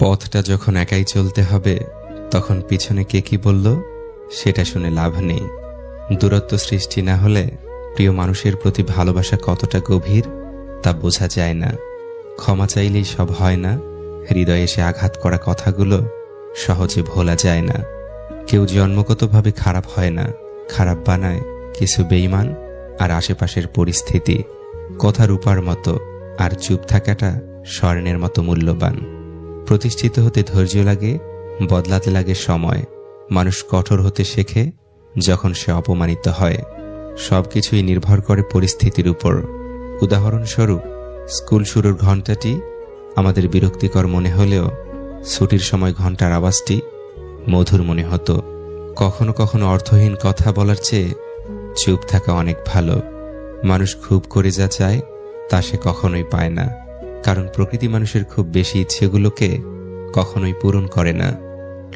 পথটা যখন একাই চলতে হবে তখন পিছনে কে কি বলল সেটা শুনে লাভ নেই। দূরত্ব সৃষ্টি না হলে প্রিয় মানুষের প্রতি ভালোবাসা কতটা গভীর তা বোঝা যায় না। ক্ষমা চাইলেই সব হয় না, হৃদয়ে এসে আঘাত করা কথাগুলো সহজে ভোলা যায় না। কেউ জন্মগতভাবে খারাপ হয় না, খারাপ বানায় কিছু বেঈমান আর আশেপাশের পরিস্থিতি। কথা রূপার মতো আর চুপ থাকাটা স্বর্ণের মতো মূল্যবান। প্রতিষ্ঠিত হতে ধৈর্য লাগে, বদলাতে লাগে সময়। মানুষ কঠোর হতে শেখে যখন সে অপমানিত হয়। সবকিছুই নির্ভর করে পরিস্থিতির উপর। উদাহরণস্বরূপ, স্কুল শুরুর ঘণ্টাটি আমাদের বিরক্তিকর মনে হলেও ছুটির সময় ঘণ্টার আওয়াজটি মধুর মনে হতো। কখনো কখনো অর্থহীন কথা বলার চেয়ে চুপ থাকা অনেক ভালো। মানুষ খুব করে যা চায় তা সে কখনোই পায় না, কারণ প্রকৃতি মানুষের খুব বেশি ইচ্ছেগুলোকে কখনোই পূরণ করে না।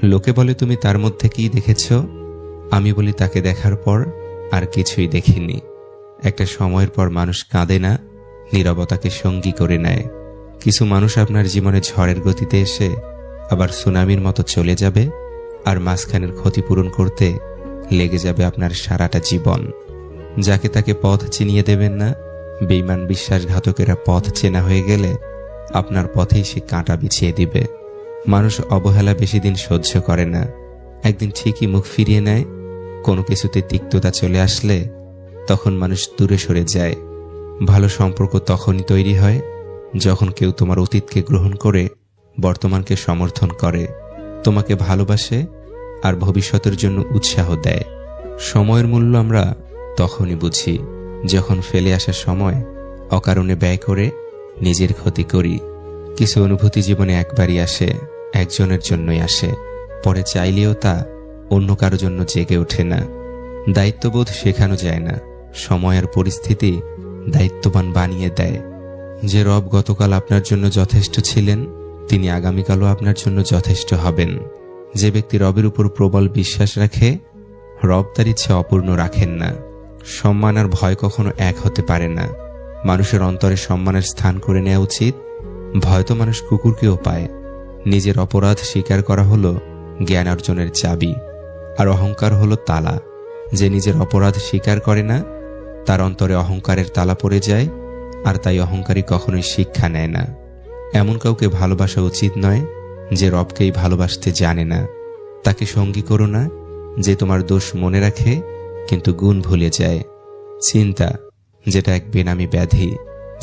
লোকে বলে তুমি তার মধ্যে কি দেখেছ? আমি বলি তাকে দেখার পর আর কিছুই দেখিনি। একটা সময়ের পর মানুষ কাঁদে না, নীরবতাকে সঙ্গী করে নেয়। কিছু মানুষ আপনার জীবনে ঝড়ের গতিতে এসে আবার সুনামির মতো চলে যাবে, আর মাঝখানের ক্ষতিপূরণ করতে লেগে যাবে আপনার সারাটা জীবন। যাকে তাকে পথ চিনিয়ে দেবেন না। বেঈমান বিশ্বাসঘাতকেরা পথ চেনা হয়ে গেলে আপনার পথেই সে কাঁটা বিছিয়ে দিবে। মানুষ অবহেলা বেশি দিন সহ্য করে না, একদিন ঠিকই মুখ ফিরিয়ে নেয়। কোনো কিছুতে তিক্ততা চলে আসলে তখন মানুষ দূরে সরে যায়। ভালো সম্পর্ক তখনই তৈরি হয় যখন কেউ তোমার অতীতকে গ্রহণ করে বর্তমানকে সমর্থন করে, তোমাকে ভালোবাসে আর ভবিষ্যতের জন্য উৎসাহ দেয়। সময়ের মূল্য আমরা তখনই বুঝি যখন ফেলে আসা সময় অকারণে ব্যয় করে নিজের ক্ষতি করি। কিছু অনুভূতি জীবনে একবারই আসে, একজনের জন্যই আসে, পরে চাইলেও তা অন্য কারো জন্য জেগে ওঠে না। দায়িত্ববোধ শেখানো যায় না, সময় আর পরিস্থিতি দায়িত্ববান বানিয়ে দেয়। যে রব গতকাল আপনার জন্য যথেষ্ট ছিলেন তিনি আগামীকালও আপনার জন্য যথেষ্ট হবেন। যে ব্যক্তি রবের উপর প্রবল বিশ্বাস রাখে রব তার ইচ্ছে অপূর্ণ রাখেন না। সম্মান আর ভয় কখনো এক হতে পারে না। মানুষের অন্তরে সম্মানের স্থান করে নেওয়া উচিত। ভয় তো মানুষ কুকুরকেও পায়। নিজের অপরাধ স্বীকার করা হলো জ্ঞান অর্জনের চাবি, আর অহংকার হলো তালা। যে নিজের অপরাধ স্বীকার করে না তার অন্তরে অহংকারের তালা পড়ে যায়, আর তাই অহংকারী কখনোই শিক্ষা নেয় না। এমন কাউকে ভালোবাসা উচিত নয় যে রবকেই ভালোবাসতে জানে না। তাকে সঙ্গী করো না যে তোমার দোষ মনে রাখে কিন্তু গুণ ভুলে যায়। চিন্তা, যেটা এক বেনামি ব্যাধি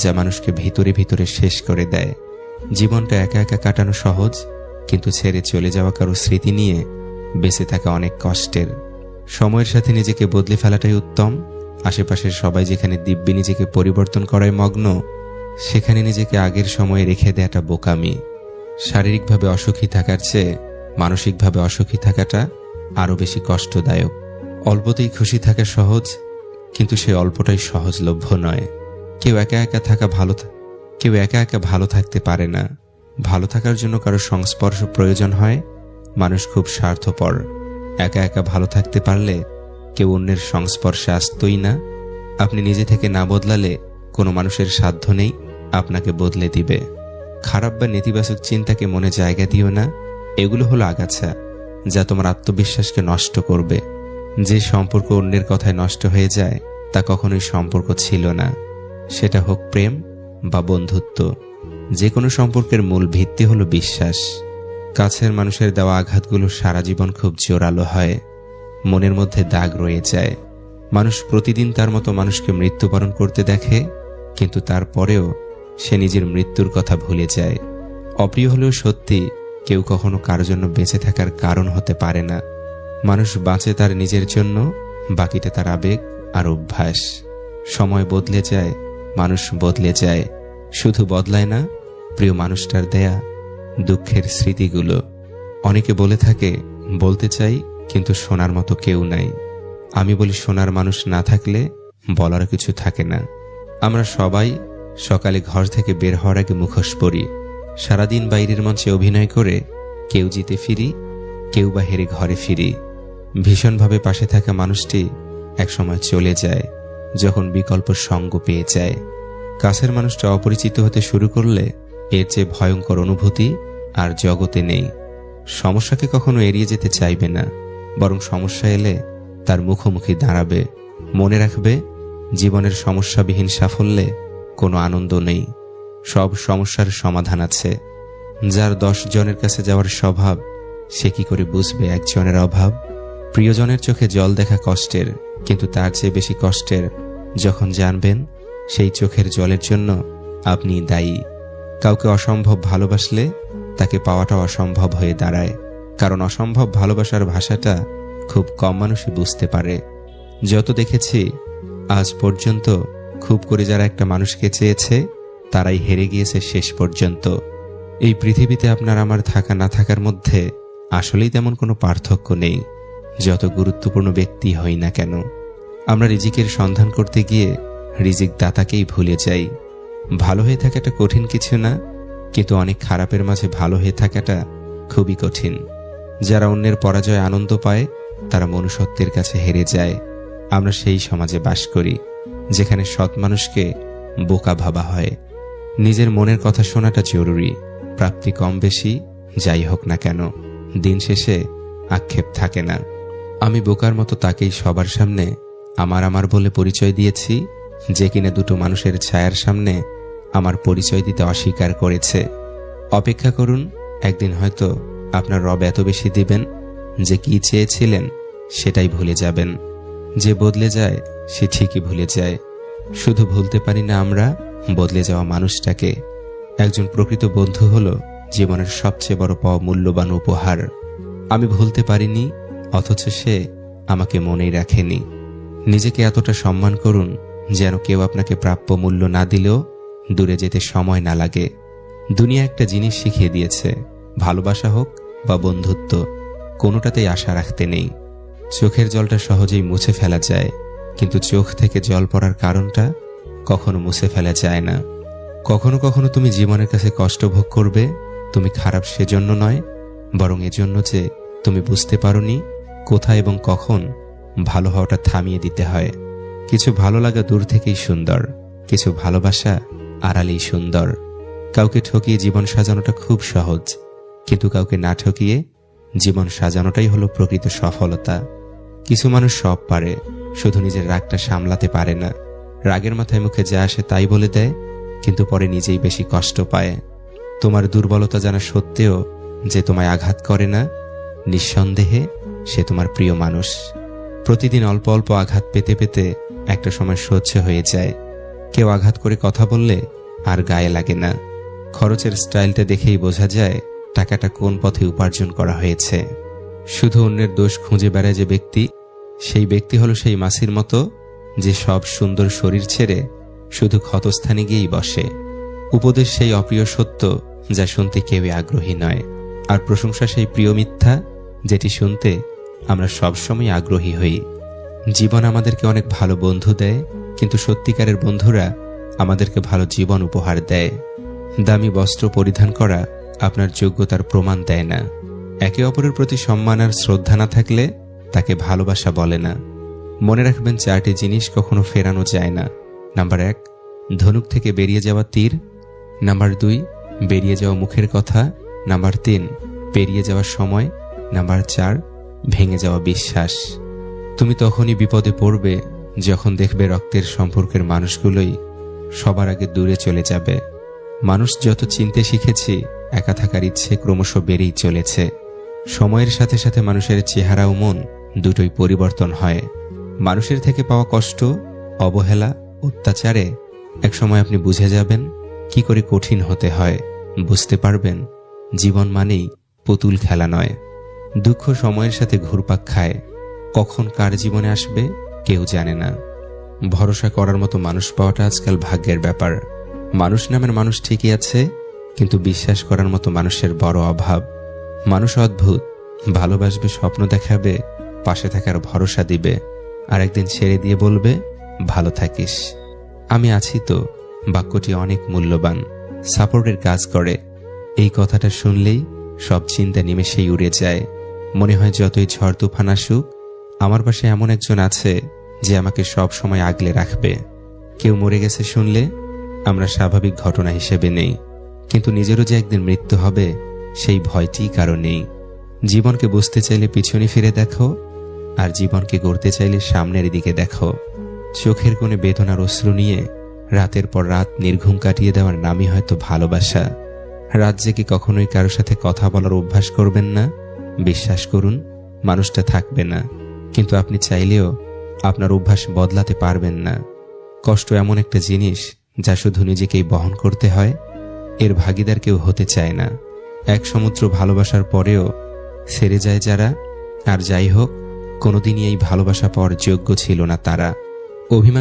যা মানুষকে ভিতরে ভিতরে শেষ করে দেয়। জীবনটা একা একা কাটানো সহজ, কিন্তু ছেড়ে চলে যাওয়া কারো স্মৃতি নিয়ে বেঁচে থাকা অনেক কষ্টের। সময়ের সাথে নিজেকে বদলে ফেলাটাই উত্তম। আশেপাশের সবাই যেখানে দিব্যি নিজেকে পরিবর্তন করায় মগ্ন, সেখানে নিজেকে আগের সময়ে রেখে দেয়াটা বোকামি। শারীরিকভাবে অসুখী থাকার চেয়ে মানসিকভাবে অসুখী থাকাটা আরো বেশি কষ্টদায়ক। অল্পতেই খুশি থাকা সহজ, কিন্তু সে অল্পটাই সহজলভ্য নয়। কেউ একা একা ভালো থাকতে পারে না। ভালো থাকার জন্য কারো সংস্পর্শ প্রয়োজন হয়। মানুষ খুব স্বার্থপর। একা একা ভালো থাকতে পারলে কেউ অন্যের সংস্পর্শে আসতই না। আপনি নিজে থেকে না বদলালে কোনো মানুষের সাধ্য নেই আপনাকে বদলে দিবে। খারাপ বা নেতিবাচক চিন্তাকে মনে জায়গা দিও না। এগুলো হলো আগাছা যা তোমার আত্মবিশ্বাসকে নষ্ট করবে। যে সম্পর্ক অন্যের কথায় নষ্ট হয়ে যায় তা কখনোই সম্পর্ক ছিল না, সেটা হোক প্রেম বা বন্ধুত্ব। যে কোনো সম্পর্কের মূল ভিত্তি হলো বিশ্বাস। কাছের মানুষের দেওয়া আঘাতগুলো সারা জীবন খুব জোরালো হয়, মনের মধ্যে দাগ রয়ে যায়। মানুষ প্রতিদিন তার মতো মানুষকে মৃত্যুবরণ করতে দেখে, কিন্তু তারপরেও সে নিজের মৃত্যুর কথা ভুলে যায়। অপ্রিয় হলেও সত্যি কেউ কখনো কারো জন্য বেঁচে থাকার কারণ হতে পারে না। মানুষ বাঁচে তার নিজের জন্য, বাকিটা তার আবেগ আর অভ্যাস। সময় বদলে যায়, মানুষ বদলে যায়, শুধু বদলায় না প্রিয় মানুষটার দেয়া দুঃখের স্মৃতিগুলো। অনেকে বলে থাকে বলতে চাই কিন্তু শোনার মতো কেউ নাই। আমি বলি শোনার মানুষ না থাকলে বলার কিছু থাকে না। আমরা সবাই সকালে ঘর থেকে বের হওয়ার আগে মুখোশ পরি। সারাদিন বাইরের মঞ্চে অভিনয় করে কেউ জিতে ফিরি, কেউ বা হেরে ঘরে ফিরি। ভীষণভাবে পাশে থাকা মানুষটি একসময় চলে যায় যখন বিকল্প সঙ্গ পেয়ে যায়। কাছের মানুষটা অপরিচিত হতে শুরু করলে এর চেয়ে ভয়ঙ্কর অনুভূতি আর জগতে নেই। সমস্যাকে কখনো এড়িয়ে যেতে চাইবে না, বরং সমস্যা এলে তার মুখোমুখি দাঁড়াবে। মনে রাখবে, জীবনের সমস্যাবিহীন সাফল্যে কোনো আনন্দ নেই। সব সমস্যার সমাধান আছে। যার 10 জনের কাছে যাওয়ার স্বভাব, সে কি করে বুঝবে একজনের অভাব? প্রিয়জনের চোখে জল দেখা কষ্টের, কিন্তু তার চেয়ে বেশি কষ্টের যখন জানবেন সেই চোখের জলের জন্য আপনি দায়ী। কাউকে অসম্ভব ভালোবাসলে তাকে পাওয়াটা অসম্ভব হয়ে দাঁড়ায়, কারণ অসম্ভব ভালোবাসার ভাষাটা খুব কম মানুষই বুঝতে পারে। যত দেখেছি আজ পর্যন্ত, খুব করে যারা একটা মানুষকে চেয়েছে তারাই হেরে গিয়েছে শেষ পর্যন্ত। এই পৃথিবীতে আপনার আমার থাকা না থাকার মধ্যে আসলেই তেমন কোনো পার্থক্য নেই, যত গুরুত্বপূর্ণ ব্যক্তি হই না কেন। আমরা রিজিকের সন্ধান করতে গিয়ে রিজিক দাতাকেই ভুলে যাই। ভালো হয়ে থাকাটা কঠিন কিছু না, কিন্তু অনেক খারাপের মাঝে ভালো হয়ে থাকাটা খুবই কঠিন। যারা অন্যের পরাজয় আনন্দ পায়, তারা মনুষ্যত্বের কাছে হেরে যায়। আমরা সেই সমাজে বাস করি যেখানে সৎ মানুষকে বোকা ভাবা হয়। নিজের মনের কথা শোনাটা জরুরি। প্রাপ্তি কম বেশি যাই হোক না কেন, দিন শেষে আক্ষেপ থাকে না। আমি বোকার মতো তাকেই সবার সামনে আমার আমার বলে পরিচয় দিয়েছি, যে কিনা দুটো মানুষের ছায়ার সামনে আমার পরিচয় দিতে অস্বীকার করেছে। অপেক্ষা করুন, একদিন হয়তো আপনার রব এত বেশি দিবেন যে কি চেয়েছিলেন সেটাই ভুলে যাবেন। যে বদলে যায় সে ঠিকই ভুলে যায়। শুধু ভুলতে পারি না আমরা বদলে যাওয়া মানুষটাকে। একজন প্রকৃত বন্ধু হলো জীবনের সবচেয়ে বড় পাওয়া মূল্যবান উপহার। আমি ভুলতে পারিনি, অথচ সে আমাকে মনেই রাখেনি। নিজেকে এতটা সম্মান করুন যেন কেউ আপনাকে প্রাপ্য মূল্য না দিলেও দূরে যেতে সময় না লাগে। দুনিয়া একটা জিনিস শিখিয়ে দিয়েছে, ভালোবাসা হোক বা বন্ধুত্ব, কোনোটাতেই আশা রাখতে নেই। চোখের জলটা সহজেই মুছে ফেলা যায়, কিন্তু চোখ থেকে জল পড়ার কারণটা কখনো মুছে ফেলা যায় না। কখনো কখনো তুমি জীবনের কাছে কষ্ট ভোগ করবে, তুমি খারাপ সেজন্য নয়, বরং এজন্য যে তুমি বুঝতে পারোনি কোথায় এবং কখন ভালো হওয়াটা থামিয়ে দিতে হয়। কিছু ভালো লাগা দূর থেকেই সুন্দর, কিছু ভালোবাসা আড়ালেই সুন্দর। কাউকে ঠকিয়ে জীবন সাজানোটা খুব সহজ, কিন্তু কাউকে না ঠকিয়ে জীবন সাজানোটাই হলো প্রকৃত সফলতা। কিছু মানুষ সব পারে, শুধু নিজের রাগটা সামলাতে পারে না। রাগের মাথায় মুখে যা আসে তাই বলে দেয়, কিন্তু পরে নিজেই বেশি কষ্ট পায়। তোমার দুর্বলতা জানা সত্ত্বেও যে তোমায় আঘাত করে না, নিঃসন্দেহে সে তোমার প্রিয় মানুষ। প্রতিদিন অল্প অল্প আঘাত পেতে পেতে একটা সময় সহ্য হয়ে যায়। কেউ আঘাত করে কথা বললে আর গায়ে লাগে না। খরচের স্টাইলটা দেখেই বোঝা যায় টাকাটা কোন পথে উপার্জন করা হয়েছে। শুধু অন্যের দোষ খুঁজে বেড়ায় যে ব্যক্তি, সেই ব্যক্তি হলো সেই মাছির মতো যে সব সুন্দর শরীর ছেড়ে শুধু ক্ষতস্থানে গিয়েই বসে। উপদেশ সেই অপ্রিয় সত্য যা শুনতে কেউই আগ্রহী নয়, আর প্রশংসা সেই প্রিয় মিথ্যা যেটি শুনতে আমরা সবসময় আগ্রহী হই। জীবন আমাদেরকে অনেক ভালো বন্ধু দেয়, কিন্তু সত্যিকারের বন্ধুরা আমাদেরকে ভালো জীবন উপহার দেয়। দামি বস্ত্র পরিধান করা আপনার যোগ্যতার প্রমাণ দেয় না। একে অপরের প্রতি সম্মান আর শ্রদ্ধা না থাকলে তাকে ভালোবাসা বলে না। মনে রাখবেন, 4টি জিনিস কখনো ফেরানো যায় না। নাম্বার 1, ধনুক থেকে বেরিয়ে যাওয়া তীর। নাম্বার 2, বেরিয়ে যাওয়া মুখের কথা। নাম্বার 3, পেরিয়ে যাওয়ার সময়। নাম্বার 4, ভেঙে যাওয়া বিশ্বাস। তুমি তখনই বিপদে পড়বে যখন দেখবে রক্তের সম্পর্কের মানুষগুলোই সবার আগে দূরে চলে যাবে। মানুষ যত চিনতে শিখেছি, একা থাকার ইচ্ছে ক্রমশ বেড়েই চলেছে। সময়ের সাথে সাথে মানুষের চেহারা ও মন দুটোই পরিবর্তন হয়। মানুষের থেকে পাওয়া কষ্ট, অবহেলা, অত্যাচারে একসময় আপনি বুঝে যাবেন কি করে কঠিন হতে হয়। বুঝতে পারবেন জীবন মানেই পুতুল খেলা নয়। দুঃখ সময়ের সাথে ঘুরপাক খায়, কখন কার জীবনে আসবে কেউ জানে না। ভরসা করার মতো মানুষ পাওয়াটা আজকাল ভাগ্যের ব্যাপার। মানুষ নামের মানুষ ঠিকই আছে, কিন্তু বিশ্বাস করার মতো মানুষের বড় অভাব। মানুষ অদ্ভুত, ভালোবাসবে, স্বপ্ন দেখাবে, পাশে থাকার ভরসা দিবে, আর একদিন ছেড়ে দিয়ে বলবে ভালো থাকিস। আমি আছি তো বাক্যটি অনেক মূল্যবান, সাপোর্টের কাজ করে। এই কথাটা শুনলেই সব চিন্তা নিমেষেই উড়ে যায়। মনে হয় যতই ঝড় তুফান আসুক, আমার পাশে এমন একজন আছে যে আমাকে সব সময় আগলে রাখবে। কেউ মরে গেছে শুনলে আমরা স্বাভাবিক ঘটনা হিসেবে নেই, কিন্তু নিজেরও যে একদিন মৃত্যু হবে সেই ভয়টি কারো নেই। জীবনকে বুঝতে চাইলে পিছনে ফিরে দেখো, আর জীবনকে গড়তে চাইলে সামনের দিকে দেখো। চোখের কোণে বেদনার অশ্রু নিয়ে রাতের পর রাত নির্ঘুম কাটিয়ে দেওয়ার নামই হয়তো ভালোবাসা। রাত জেগে কখনোই কারো সাথে কথা বলার অভ্যাস করবেন না। বিশ্বাস করুন, মানুষটা থাকবে না, কিন্তু আপনি চাইলেও আপনার অভ্যাস বদলাতে পারবেন না। কষ্ট এমন একটা জিনিস যা শুধু নিজেকেই বহন করতে হয়, এর ভাগীদার কেউ হতে চায় না। এক সমুদ্র ভালোবাসার পরেও ছেড়ে যায় যারা, আর যাই হোক, কোনোদিনই এই ভালোবাসা পাওয়ার যোগ্য ছিল না তারা। অভিমান